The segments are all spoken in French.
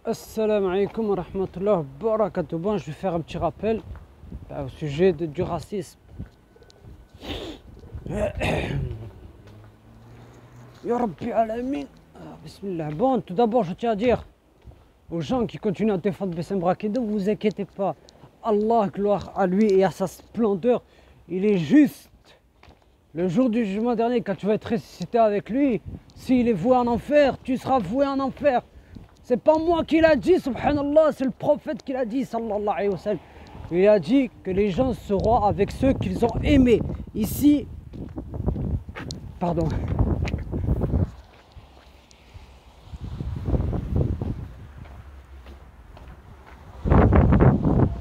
Assalamu alaikum wa rahmatullahi wa barakatuh. Bon, je vais faire un petit rappel au sujet du racisme. Ya Rabbi alamin. Bismillah. Bon, tout d'abord, je tiens à dire aux gens qui continuent à défendre Bessem Braki, ne vous inquiétez pas. Allah, gloire à lui et à sa splendeur, il est juste. Le jour du jugement dernier, quand tu vas être ressuscité avec lui, s'il est voué en enfer, tu seras voué en enfer. C'est pas moi qui l'a dit, subhanallah, c'est le prophète qui l'a dit, sallallahu alayhi wa sallam. Il a dit que les gens seront avec ceux qu'ils ont aimés. Ici, pardon.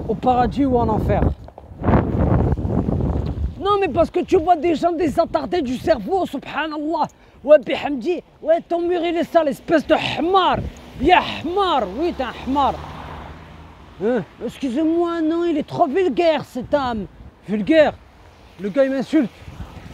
Au paradis ou en enfer. Non, mais parce que tu vois des gens désattardés du cerveau, subhanallah. Ouais, bihamdi, ouais, ton mur il est sale, espèce de hmar. Ya hmar, oui, t'es un hmar. Hein? Excusez-moi, non, il est trop vulgaire cet homme. Vulgaire? Le gars il m'insulte.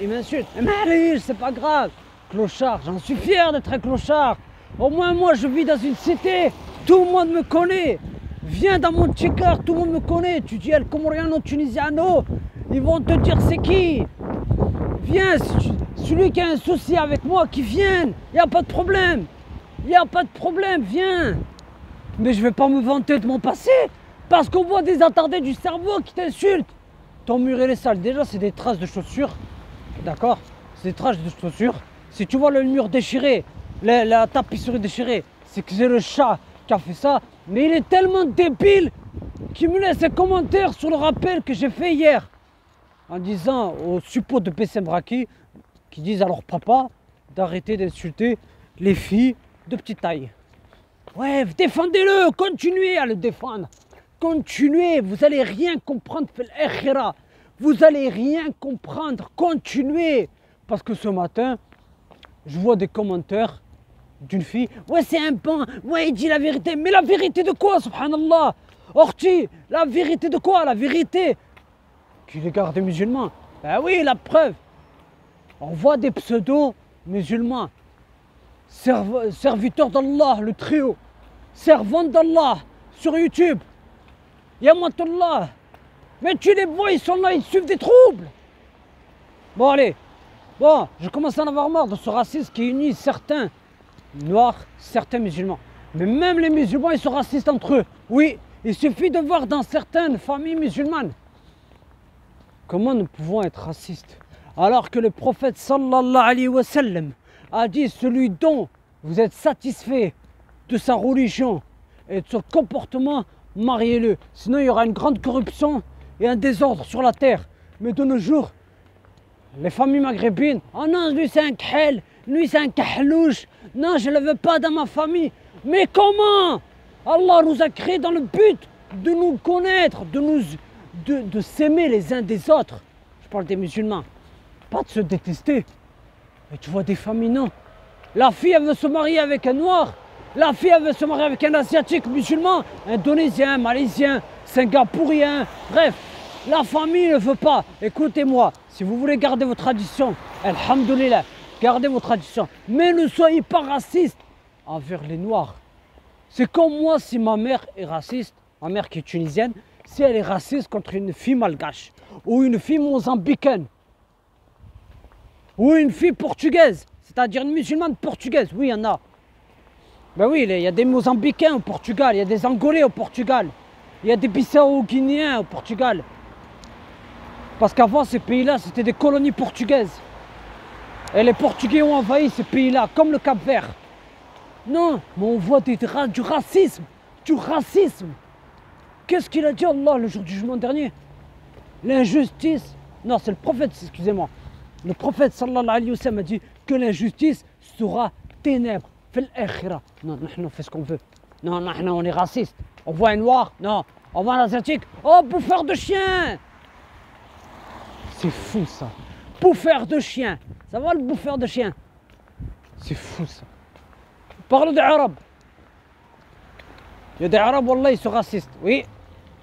Il m'insulte. Mais c'est pas grave. Clochard, j'en suis fier d'être un clochard. Au moins, moi, je vis dans une cité, tout le monde me connaît. Viens dans mon tchikar, tout le monde me connaît. Tu dis El Comoriano, Tunisiano, ils vont te dire c'est qui. Viens, celui qui a un souci avec moi, qui vienne. Il n'y a pas de problème. Il n'y a pas de problème, viens. Mais je vais pas me vanter de mon passé, parce qu'on voit des attardés du cerveau qui t'insultent. Ton mur il est sale. Déjà, c'est des traces de chaussures. D'accord? C'est des traces de chaussures. Si tu vois le mur déchiré, la tapisserie déchirée, c'est que c'est le chat qui a fait ça. Mais il est tellement débile qu'il me laisse un commentaire sur le rappel que j'ai fait hier. En disant aux suppôts de Bessem Braki, qui disent à leur papa d'arrêter d'insulter les filles de petite taille. Ouais, défendez-le, continuez à le défendre. Continuez, vous allez rien comprendre, vous allez rien comprendre, continuez. Parce que ce matin, je vois des commentaires d'une fille. Ouais, c'est un bon, ouais, il dit la vérité. Mais la vérité de quoi, subhanallah? Orti, la vérité de quoi? La vérité qu'il est gardé musulman. Ben oui, la preuve. On voit des pseudo-musulmans, serviteurs d'Allah, le trio, servants d'Allah, sur YouTube. Yamatullah. Mais tu les vois, ils sont là, ils suivent des troubles. Bon, allez. Bon, je commence à en avoir marre de ce racisme qui unit certains noirs, certains musulmans. Mais même les musulmans, ils sont racistes entre eux. Oui, il suffit de voir dans certaines familles musulmanes. Comment nous pouvons être racistes alors que le prophète sallallahu alayhi wa sallam a dit celui dont vous êtes satisfait de sa religion et de son comportement, mariez-le. Sinon il y aura une grande corruption et un désordre sur la terre. Mais de nos jours, les familles maghrébines, oh non, lui c'est un khel, lui c'est un kahlouche, non je ne le veux pas dans ma famille. Mais comment? Allah nous a créés dans le but de nous connaître, de s'aimer les uns des autres. Je parle des musulmans. Pas de se détester. Mais tu vois des familles, non. La fille, elle veut se marier avec un noir. La fille, elle veut se marier avec un asiatique musulman, indonésien, malaisien, singapourien. Bref, la famille ne veut pas. Écoutez-moi, si vous voulez garder vos traditions, alhamdoulilah, gardez vos traditions. Mais ne soyez pas racistes envers les noirs. C'est comme moi, si ma mère est raciste, ma mère qui est tunisienne, si elle est raciste contre une fille malgache, ou une fille mozambicaine, ou une fille portugaise, c'est-à-dire une musulmane portugaise, oui, il y en a. Ben oui, il y a des Mozambicains au Portugal, il y a des Angolais au Portugal, il y a des Bissau-Guinéens au Portugal. Parce qu'avant, ces pays-là, c'était des colonies portugaises. Et les Portugais ont envahi ces pays-là, comme le Cap-Vert. Non, mais on voit du racisme, du racisme. Qu'est-ce qu'il a dit Allah le jour du jugement dernier? L'injustice, non c'est le prophète, excusez-moi. Le prophète sallallahu alayhi wa sallam a dit que l'injustice sera ténèbres. Non, on fait ce qu'on veut. Non, on est raciste. On voit un noir, non. On voit un asiatique, oh bouffeur de chien. C'est fou ça. Bouffeur de chien. Ça va le bouffeur de chien? C'est fou ça. Parlons des Arabes. Il y a des Arabes, wallah, ils sont racistes. Oui.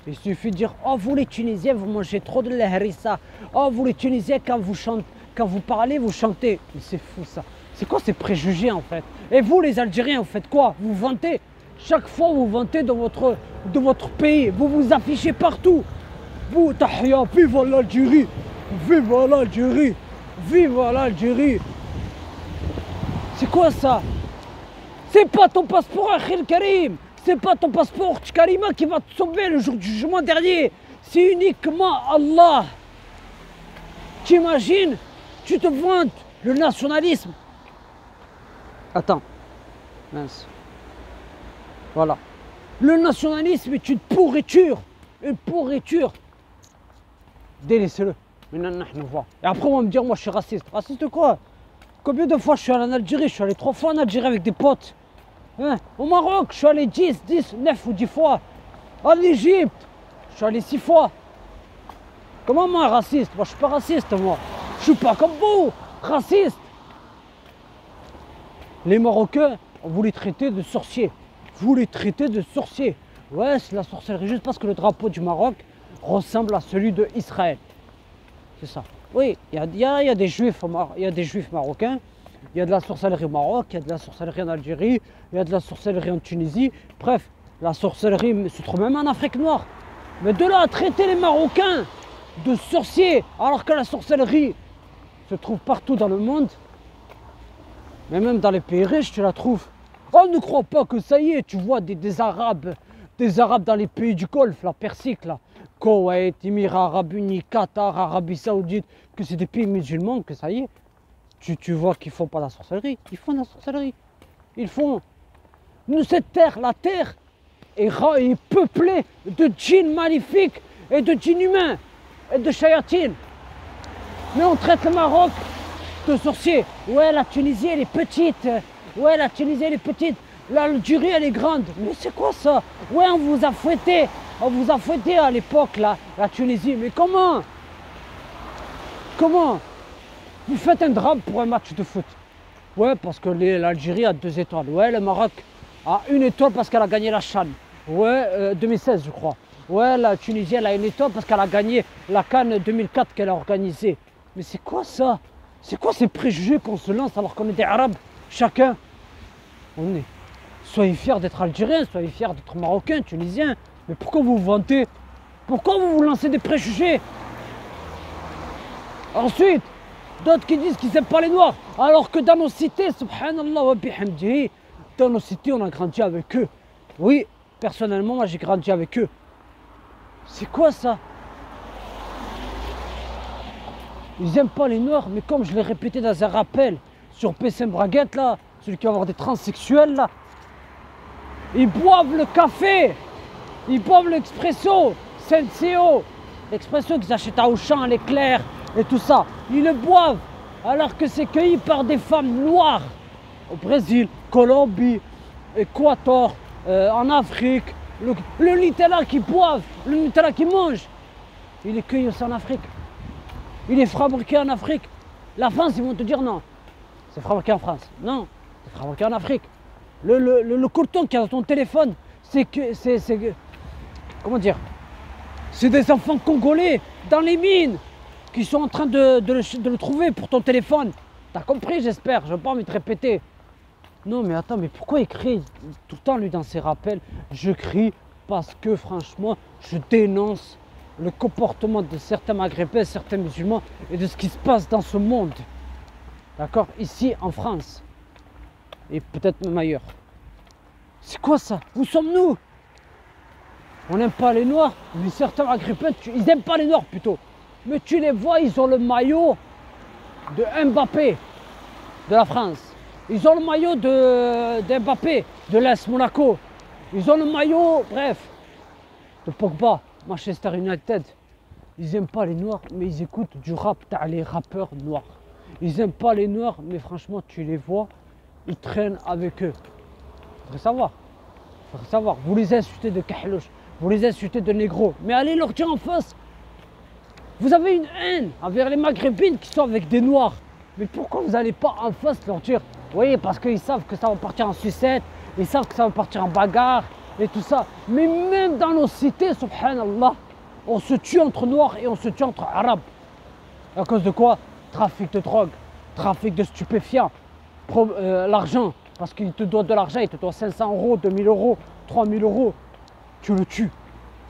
Il suffit de dire, oh vous les Tunisiens, vous mangez trop de la harissa. Oh vous les Tunisiens, quand vous parlez, vous chantez. Mais c'est fou ça. C'est quoi ces préjugés en fait? Et vous les Algériens, vous faites quoi? Vous vantez? Chaque fois vous vantez de votre pays, vous vous affichez partout. Vous, tahia, vive l'Algérie, vive l'Algérie, vive l'Algérie. C'est quoi ça? C'est pas ton passeport, Akhil Karim. C'est pas ton passeport, Karima, qui va te sauver le jour du jugement dernier. C'est uniquement Allah. T'imagines? Tu te vantes le nationalisme. Attends. Mince. Voilà. Le nationalisme est une pourriture. Une pourriture. Délaissez-le. Maintenant, on voit. Et après, on va me dire, moi, je suis raciste. Raciste quoi? Combien de fois je suis allé en Algérie? Je suis allé 3 fois en Algérie avec des potes. Hein? Au Maroc, je suis allé 10, 9 ou 10 fois. En Égypte, je suis allé 6 fois. Comment moi, raciste? Moi, je suis pas raciste, moi. Je suis pas comme vous, raciste. Les Marocains, vous les traitez de sorciers. Vous les traitez de sorciers. Ouais, c'est la sorcellerie, juste parce que le drapeau du Maroc ressemble à celui d'Israël. C'est ça. Oui, il y a des juifs marocains, il y a de la sorcellerie au Maroc, il y a de la sorcellerie en Algérie, il y a de la sorcellerie en Tunisie. Bref, la sorcellerie se trouve même en Afrique noire. Mais de là à traiter les Marocains de sorciers, alors que la sorcellerie se trouve partout dans le monde, mais même dans les pays riches, tu la trouves. On ne croit pas que ça y est, tu vois des Arabes dans les pays du Golfe, la Persique, là, Koweït, Émirats Arabes Unis, Qatar, Arabie Saoudite, que c'est des pays musulmans, que ça y est, tu vois qu'ils font pas la sorcellerie. Ils font la sorcellerie. Ils font. Nous, cette terre, la terre, est peuplée de djinns maléfiques et de djinns humains et de shayatines. Mais on traite le Maroc de sorciers. Ouais, la Tunisie, elle est petite. Ouais, la Tunisie, elle est petite. L'Algérie, elle est grande. Mais c'est quoi ça? Ouais, on vous a fouetté. On vous a fouetté à l'époque, là, la Tunisie. Mais comment? Comment? Vous faites un drame pour un match de foot. Ouais, parce que l'Algérie a 2 étoiles. Ouais, le Maroc a 1 étoile parce qu'elle a gagné la CHAN. Ouais, 2016, je crois. Ouais, la Tunisie, elle a 1 étoile parce qu'elle a gagné la CAN 2004 qu'elle a organisée. Mais c'est quoi ça? C'est quoi ces préjugés qu'on se lance alors qu'on est des Arabes? Chacun, on est. Soyez fiers d'être Algériens, soyez fiers d'être Marocains, Tunisiens. Mais pourquoi vous vous vantez? Pourquoi vous vous lancez des préjugés? Ensuite, d'autres qui disent qu'ils n'aiment pas les Noirs. Alors que dans nos cités, subhanallah wa bihamdihi, dans nos cités, on a grandi avec eux. Oui, personnellement, moi j'ai grandi avec eux. C'est quoi ça? Ils n'aiment pas les Noirs, mais comme je l'ai répété dans un rappel sur PC Braguette, là, celui qui va avoir des transsexuels, là, ils boivent le café, ils boivent l'expresso, Senseo, l'expresso qu'ils achètent à Auchan, à l'éclair et tout ça. Ils le boivent alors que c'est cueilli par des femmes noires au Brésil, Colombie, Équateur, en Afrique. Le Nutella qu'ils boivent, le Nutella qu'ils mangent, il est cueilli aussi en Afrique. Il est fabriqué en Afrique. La France, ils vont te dire non, c'est fabriqué en France. Non, c'est fabriqué en Afrique. Le coton qui est dans ton téléphone, comment dire? C'est des enfants congolais dans les mines qui sont en train de le trouver pour ton téléphone. T'as compris, j'espère. Je n'ai pas envie de répéter. Non, mais attends, mais pourquoi il crie tout le temps, lui, dans ses rappels? Je crie parce que, franchement, je dénonce le comportement de certains Maghrébins, certains musulmans et de ce qui se passe dans ce monde. D'accord? Ici, en France. Et peut-être même ailleurs. C'est quoi ça? Où sommes-nous? On n'aime pas les Noirs, mais certains Maghrébins, ils n'aiment pas les Noirs plutôt. Mais tu les vois, ils ont le maillot de Mbappé, de la France. Ils ont le maillot de Mbappé, de l'AS Monaco. Ils ont le maillot, bref, de Pogba, Manchester United. Ils n'aiment pas les Noirs, mais ils écoutent du rap, t'as les rappeurs noirs. Ils n'aiment pas les Noirs, mais franchement, tu les vois, ils traînent avec eux. Faudrait savoir. Faudrait savoir. Vous les insultez de kahlouche, vous les insultez de négro, mais allez leur dire en face. Vous avez une haine envers les Maghrébines qui sont avec des Noirs. Mais pourquoi vous n'allez pas en face leur dire? Oui, parce qu'ils savent que ça va partir en sucette, ils savent que ça va partir en bagarre et tout ça. Mais même dans nos cités, subhanallah, on se tue entre Noirs et on se tue entre Arabes. À cause de quoi? Trafic de drogue, trafic de stupéfiants, l'argent, parce qu'il te doit de l'argent, il te doit 500 euros, 2000 euros, 3000 euros, tu le tues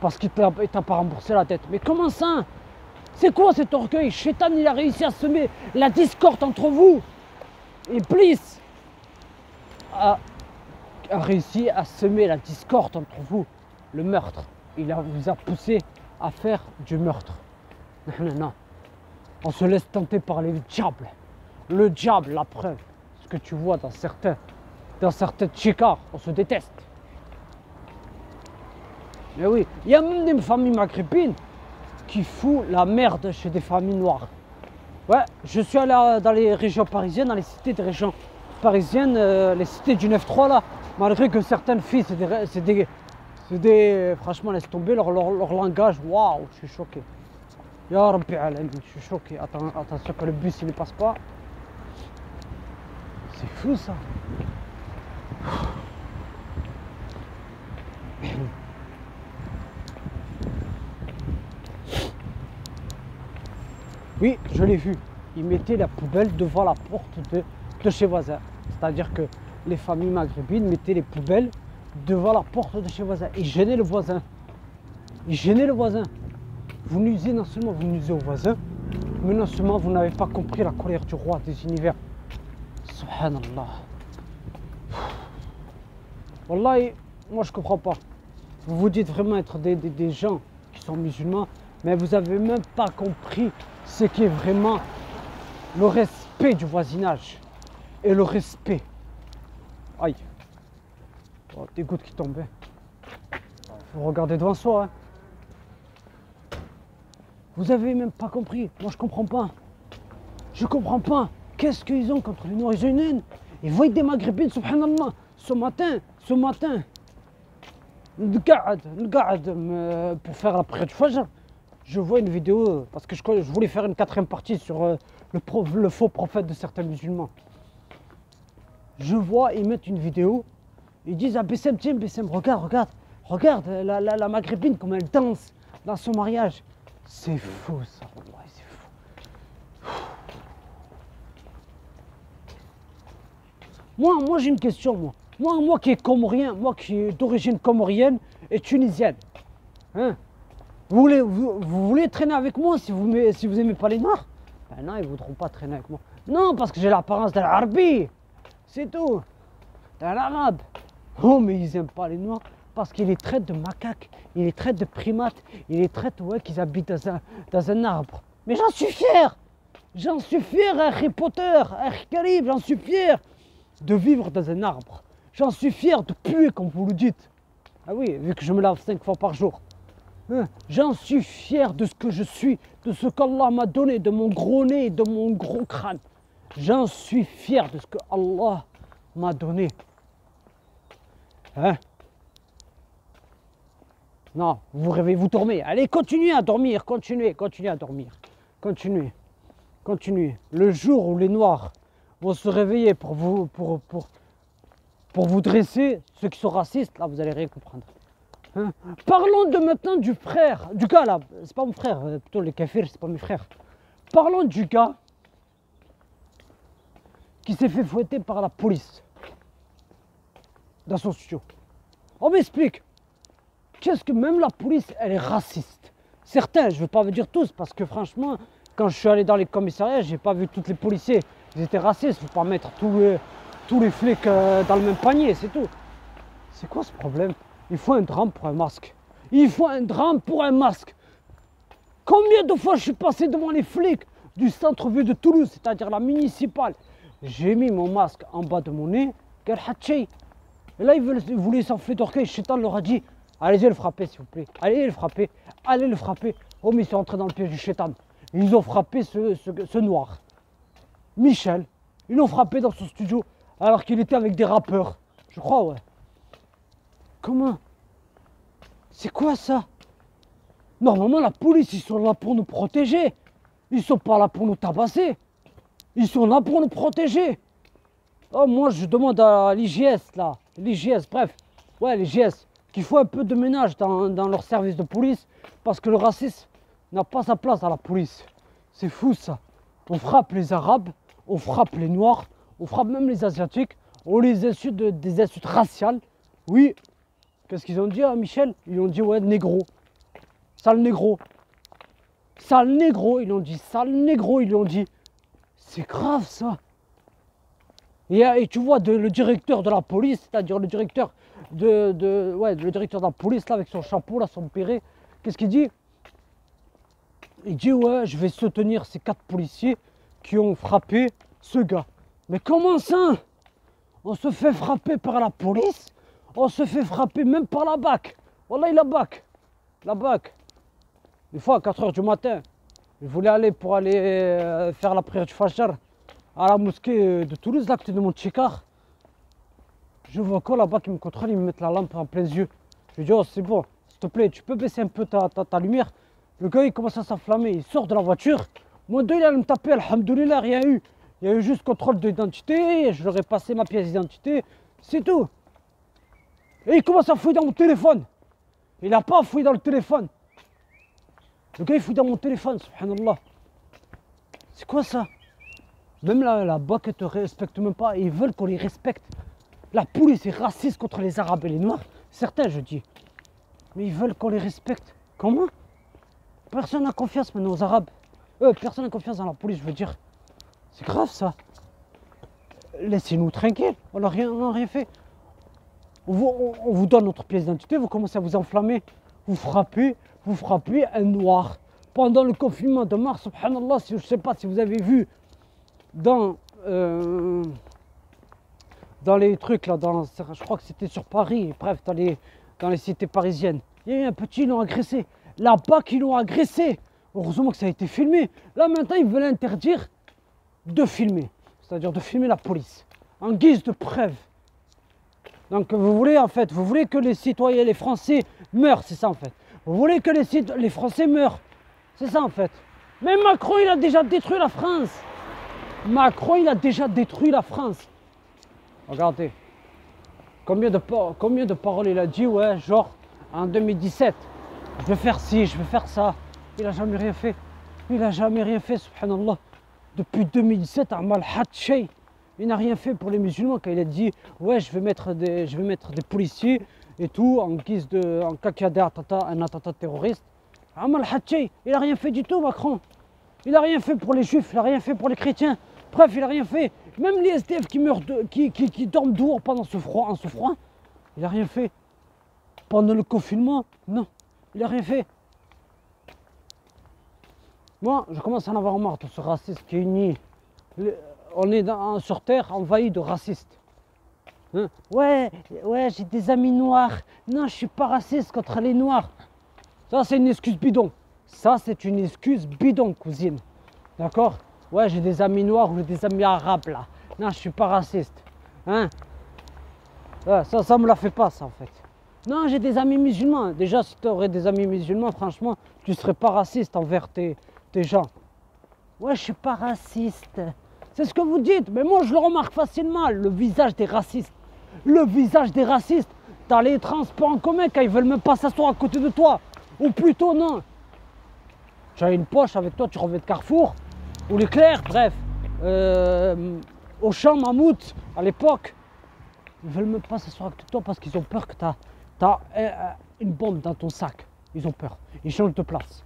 parce qu'il t'a pas remboursé la dette. Mais comment ça? C'est quoi cet orgueil? Shaitan, il a réussi à semer la discorde entre vous. Iblis a réussi à semer la discorde entre vous, le meurtre. Vous a poussé à faire du meurtre. Non. On se laisse tenter par les diables. Le diable, la preuve. Ce que tu vois dans certaines chicards, on se déteste. Mais oui, il y a même des familles maghrébines qui foutent la merde chez des familles noires. Ouais, je suis allé dans les régions parisiennes, dans les cités des régions parisiennes, les cités du 9-3 là, malgré que certaines filles, c'est des franchement, laisse tomber leur langage, waouh, je suis choqué. Ya Rabbi Alamin, je suis choqué. Attention que le bus il ne passe pas. C'est fou ça. Oui, je l'ai vu. Ils mettaient la poubelle devant la porte de chez voisin. C'est-à-dire que les familles maghrébines mettaient les poubelles devant la porte de chez voisin. Ils gênaient le voisin. Vous nuisez, non seulement vous nuisez au voisin, mais non seulement vous n'avez pas compris la colère du roi des univers. Subhanallah. Wallahi, moi je comprends pas. Vous vous dites vraiment être des gens qui sont musulmans, mais vous n'avez même pas compris ce qui est vraiment le respect du voisinage et le respect. Aïe. Oh, des gouttes qui tombaient. Faut regarder devant soi. Hein. Vous avez même pas compris. Moi je comprends pas. Je comprends pas. Qu'est-ce qu'ils ont contre les Noirs? Ils ont une haine. Ils voient des Maghrébines, subhanallah. Ce matin, pour faire la prière du Fajr, je vois une vidéo, parce que je voulais faire une 4e partie sur le faux prophète de certains musulmans. Je vois, ils mettent une vidéo, ils disent: ah Bessem, tiens Bessem, regarde la Maghrébine comme elle danse dans son mariage. C'est fou ça, wallahi, c'est fou. Moi j'ai une question, moi qui est comorien, moi qui est d'origine comorienne et tunisienne. Hein? Vous voulez traîner avec moi si vous aimez pas les Noirs? Ben non, ils voudront pas traîner avec moi. Non, parce que j'ai l'apparence d'un Arabi. C'est tout. D'un arabe. Oh, mais ils aiment pas les Noirs parce qu'ils les traitent de macaques, ils les traitent de primates, ils les traitent, ouais, qu'ils habitent dans un arbre. Mais j'en suis fier. J'en suis fier, Harry Potter, Harry Karim, j'en suis fier de vivre dans un arbre. J'en suis fier de puer, comme vous le dites. Ah oui, vu que je me lave 5 fois par jour. Hein, j'en suis fier de ce que je suis, de ce qu'Allah m'a donné, de mon gros nez, de mon gros crâne. J'en suis fier de ce que Allah m'a donné. Hein? Non, vous rêvez, vous dormez. Allez, continuez à dormir, continuez à dormir. Continuez. Le jour où les Noirs vont se réveiller pour vous dresser, ceux qui sont racistes, là, vous allez rien comprendre. Hein? Parlons de maintenant du gars là, c'est pas mon frère, plutôt les kafirs, c'est pas mes frères. Parlons du gars qui s'est fait fouetter par la police dans son studio. On m'explique. Qu'est-ce que même la police, elle est raciste. Certains, je ne veux pas vous dire tous, parce que franchement, quand je suis allé dans les commissariats, j'ai pas vu tous les policiers, ils étaient racistes. Il ne faut pas mettre tous les flics dans le même panier, c'est tout. C'est quoi ce problème? Il faut un drame pour un masque. Combien de fois je suis passé devant les flics du centre-ville de Toulouse, c'est-à-dire la municipale. J'ai mis mon masque en bas de mon nez, et là ils voulaient s'enfler d'orgueil. Shaitan leur a dit: allez-y le frapper s'il vous plaît, allez le frapper. Oh, mais ils sont entrés dans le piège du Shaitan. Ils ont frappé ce noir, Michel. Ils l'ont frappé dans son studio alors qu'il était avec des rappeurs. Je crois, ouais. Comment? C'est quoi ça? Normalement la police, ils sont là pour nous protéger. Ils sont pas là pour nous tabasser. Ils sont là pour nous protéger. Oh, moi je demande à l'IGS là, bref, ouais, l'IGS, qu'il faut un peu de ménage dans leur service de police, parce que le racisme n'a pas sa place à la police. C'est fou ça. On frappe les Arabes, on frappe les Noirs, on frappe même les Asiatiques, On les insulte des insultes raciales. Oui. Qu'est-ce qu'ils ont dit à Michel? Ils ont dit ouais, négro. Sale négro. Sale négro, ils l'ont dit. Sale négro, ils l'ont dit. C'est grave ça. Et tu vois le directeur de la police, c'est-à-dire le directeur le directeur de la police là avec son chapeau là, son béret, qu'est-ce qu'il dit? Il dit ouais, je vais soutenir ces 4 policiers qui ont frappé ce gars. Mais comment ça? On se fait frapper par la police, on se fait frapper même par la BAC. Voilà, la BAC. La BAC. Une fois à 4 h du matin, je voulais aller pour aller faire la prière du Fajr à la mosquée de Toulouse, là, côté de Montchikar. Je vois quoi là-bas qui me contrôle, ils me mettent la lampe en plein yeux. Je lui dis, oh c'est bon, s'il te plaît, tu peux baisser un peu ta lumière. Le gars il commence à s'enflammer, il sort de la voiture. Mon deux il allait me taper, alhamdoulilah, rien eu. Il y a eu juste contrôle d'identité, je leur ai passé ma pièce d'identité, c'est tout. Et il commence à fouiller dans mon téléphone. Il n'a pas fouillé dans le téléphone. Le gars il fouille dans mon téléphone, subhanallah. C'est quoi ça? Même la BAC ne te respecte même pas, et ils veulent qu'on les respecte. La police est raciste contre les Arabes et les Noirs, certains je dis. Mais ils veulent qu'on les respecte. Comment? Personne n'a confiance maintenant aux Arabes. Personne n'a confiance dans la police, je veux dire. C'est grave ça. Laissez-nous tranquilles, on n'a rien fait. On vous donne notre pièce d'identité, vous commencez à vous enflammer. Vous frappez un noir. Pendant le confinement de mars, subhanallah, je ne sais pas si vous avez vu dans les trucs là, je crois que c'était sur Paris, bref, dans les cités parisiennes. Il y a eu un petit, ils l'ont agressé. La BAC, ils l'ont agressé. Heureusement que ça a été filmé. Là maintenant, ils veulent interdire de filmer. C'est-à-dire de filmer la police. En guise de preuve. Donc vous voulez que les citoyens, les Français meurent, c'est ça en fait. Vous voulez que les Français meurent. C'est ça en fait. Mais Macron, il a déjà détruit la France. Macron, il a déjà détruit la France. Regardez. Combien de paroles il a dit, ouais, genre, en 2017. Je vais faire ci, je vais faire ça. Il n'a jamais rien fait. Il n'a jamais rien fait, subhanallah. Depuis 2017, Amal Hatchey. Il n'a rien fait pour les musulmans quand il a dit, ouais, je vais mettre des policiers et tout, en cas qu'il y a un attentat terroriste. Amal Hatchey, il n'a rien fait du tout, Macron. Il n'a rien fait pour les juifs, il n'a rien fait pour les chrétiens. Bref, il n'a rien fait. Même les SDF qui dorment dehors pendant ce froid, il n'a rien fait. Pendant le confinement, non, il n'a rien fait. Moi, je commence à en avoir marre de ce racisme qui unit. On est sur Terre envahi de racistes. Hein? Ouais, j'ai des amis noirs. Non, je ne suis pas raciste contre les noirs. Ça, c'est une excuse bidon. Ça, c'est une excuse bidon, cousine. D'accord? Ouais, j'ai des amis noirs ou j'ai des amis arabes, là. Non, je ne suis pas raciste. Hein? Ouais, ça me la fait pas, ça, en fait. Non, j'ai des amis musulmans. Déjà, si tu aurais des amis musulmans, franchement, tu ne serais pas raciste envers tes gens. Ouais, je ne suis pas raciste. C'est ce que vous dites, mais moi, je le remarque facilement, le visage des racistes. Le visage des racistes. Dans les transports en commun, quand ils veulent même pas s'asseoir à côté de toi. Ou plutôt, non. Tu as une poche avec toi, tu reviens de Carrefour. Ou l'éclair, bref. Auchan, Mammouth, à l'époque. Ils veulent même pas s'asseoir avec toi parce qu'ils ont peur que tu as une bombe dans ton sac. Ils ont peur. Ils changent de place.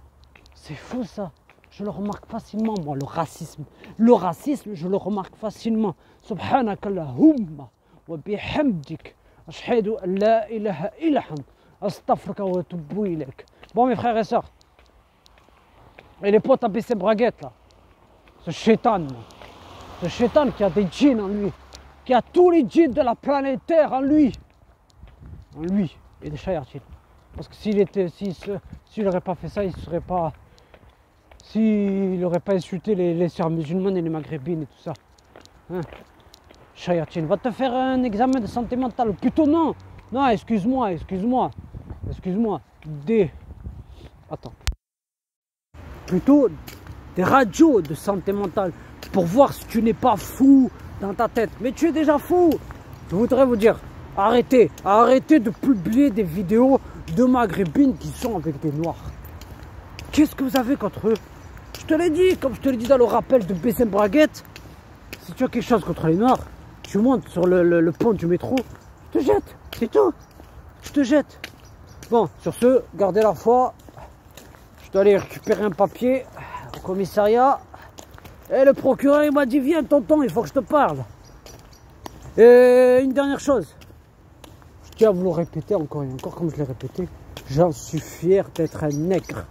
C'est fou ça. Je le remarque facilement, moi, le racisme. Le racisme, je le remarque facilement. Subhanakallahumma wa bihamdik. Ashhadu an la ilaha illa ant. Astaghfiruka wa atubu ilayk. Bon, mes frères et sœurs. Et les potes à baisser braguette, là. Ce chétan, ce chétan qui a des djinns en lui. Qui a tous les djinns de la planète Terre en lui. En lui. Et des shayatines. Parce que s'il n'aurait pas fait ça, il ne serait pas... S'il n'aurait pas insulté les sœurs musulmanes et les maghrébines et tout ça. Hein? Shayatine, va te faire un examen de santé mentale. Plutôt non. Non, excuse-moi. Attends. Plutôt des radios de santé mentale pour voir si tu n'es pas fou dans ta tête. Mais tu es déjà fou. Je voudrais vous dire, arrêtez de publier des vidéos de maghrébines qui sont avec des noirs. Qu'est-ce que vous avez contre eux? Je te l'ai dit, comme je te l'ai dit dans le rappel de Bessin Braguette, si tu as quelque chose contre les noirs, tu montes sur le pont du métro, je te jette, c'est tout. Je te jette. Bon, sur ce, gardez la foi. Je dois aller récupérer un papier au commissariat. Et le procureur, il m'a dit, viens tonton, il faut que je te parle. Et une dernière chose. Je tiens à vous le répéter encore et encore, comme je l'ai répété. J'en suis fier d'être un nègre.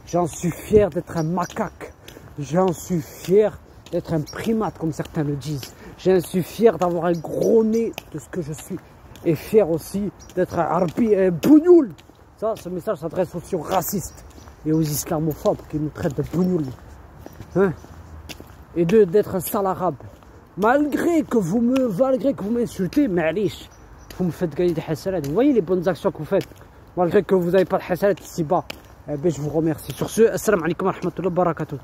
J'en suis fier d'être un macaque. J'en suis fier d'être un primate, comme certains le disent. J'en suis fier d'avoir un gros nez de ce que je suis. Et fier aussi d'être un harpi et un bougnoul. Ça, ce message s'adresse aussi aux racistes et aux islamophobes qui nous traitent de bougnoul. Hein? Et d'être un sale arabe. Malgré que vous m'insultez, ma'alish, vous me faites gagner des hasanat. Vous voyez les bonnes actions que vous faites. Malgré que vous n'avez pas de hasanat ici-bas. Eh bien, je vous remercie. Sur ce, assalamu alaikum wa rahmatullahi wa barakatuh.